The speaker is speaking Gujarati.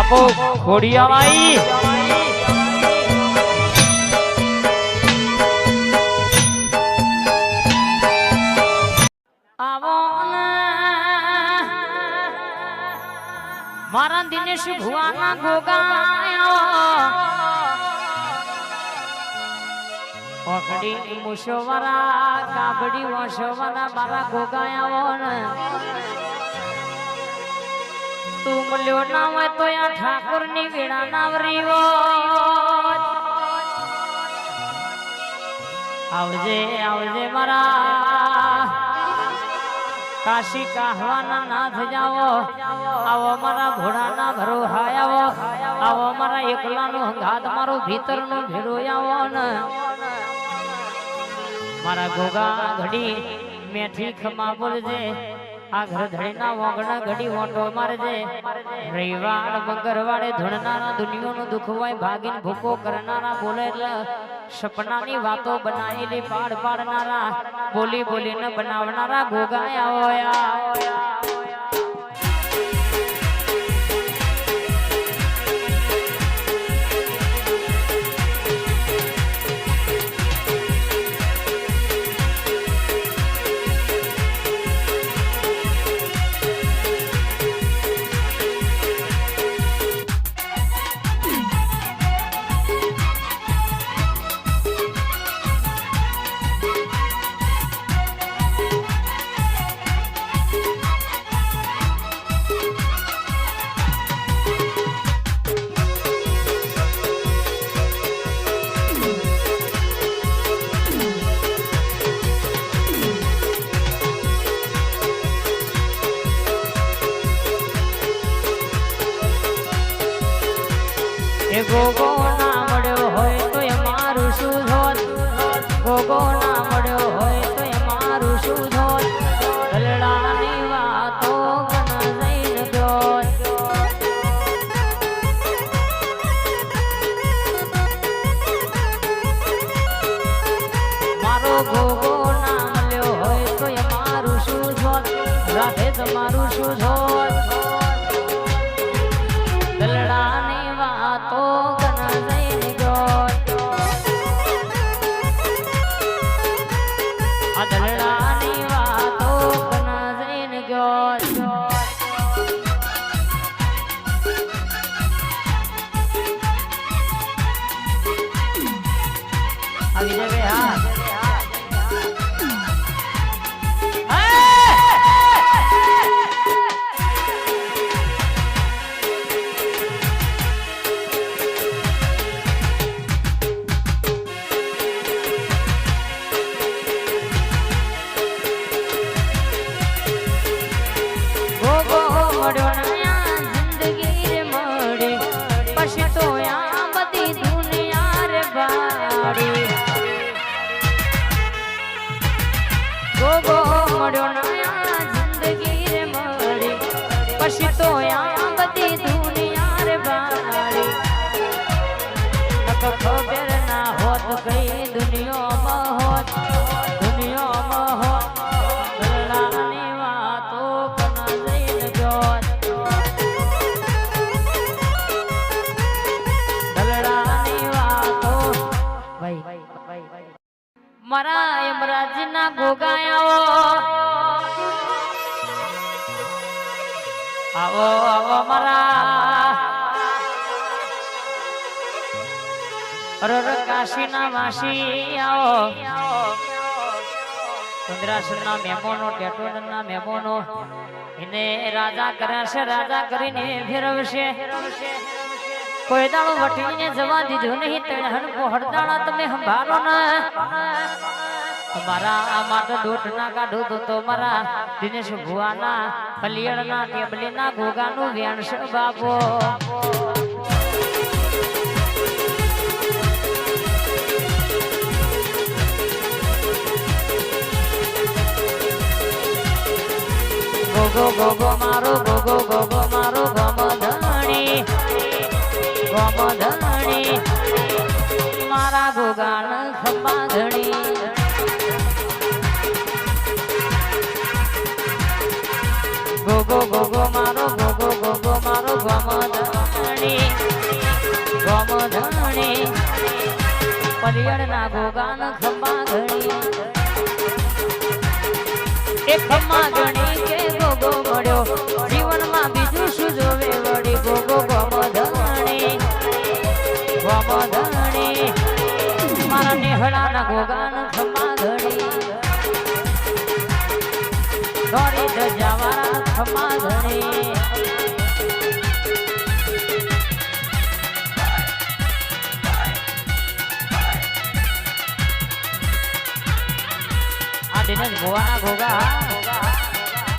બાપુ ખોડિયાવાઈ આવો મારા દિનેશ ભુવાના ગોગાયો ઓકડી મુશોવરા કાબડી વશોવરા મારા ગોગાયો ને તું મળ્યો ના હોય તો આ ઠાકોર ની વેળા નાવરીવો આવજે આવજે મારા કાશી કાહવાના નાથ જાવો આવો મારા ઘોડાના ભરોહા આવો મારા એકલાનો હંગાત મારો ભીતરનો ભેરો આવો ને મારા ગોગા ઘડી મેઠી ખમા બોલજે આ ઘર ધડીના વોગણા ઘડી ઓટો મારજે રવિવાર મંગળવારે ધણનારા દુનિયાનો દુઃખ હોય ભાગીને ભૂકો કરનારા બોલે એટલે સપનાની વાતો બનાવેલી પાડ પાડનારા બોલી બોલીને બનાવનારા ગોગાયા હોયા ગોગો ના મળ્યો હોય તો એ મારું શું ધોત ગોગો ના મળ્યો હોય તો એ મારું શું ધોત ગલડાની વાતો ગણ જઈને ગયો મારો ગોગો ના મળ્યો હોય તો એ મારું શું ધોત રાધે તમારું શું ધોત ગલડાની વાતો ગણ જઈને ગયો આ ગલડાની વાતો ગણ જઈને ગયો આવી જવે હા ગોગો મળ્યો ના જિંદગી રે મળી પછી તો આ બધી દુનિયા રે બાળી ખબર ના હોત કઈ દુનિયામાં હોત ગલડાની વાતો કના જઈને ગયો ગલડાની વાતો ભાઈ મારા યમરાજના ગોગાયાઓ આવો આવો મારા અરર કાશીના વાસી આવો ચંદ્રાસરના મહેમાનો ટેટોડના મહેમાનો એને રાજા કર્યા છે રાજા કરીને ફેરવશે કોઈ દાડો વટીને જવા દીધો નહીં તણહન પહોળદાણા તમે સંભાળો ને તમારા આ માટે દોટ ના કાઢો તો મારા દિનેશ ભુવાના કલિયણના ટેબલીના ગોગાનું વેણ છે બાપો ગોગો ગોગો મારો ગોગો ગોગો મારો ગમધણી મારા ગોગાન ખંભા ધણી ગોગો ગોગો મારો ગોગો ગોગો મારો ગમધણી ગોમધણી પલિયડના ગોગાન ખમ્મા ઘણી એ ખમ્મા ઘણી કે ગોગો મળ્યો જીવનમાં બીજું શું જોવે વળી ગોગો ગોમધણી મારા નેહળાના ગોગાન ખમ્મા ઘણી દોરી દજાવાળા ખમ્મા ઘણી આ દિનેશ ભુવાના ગોગા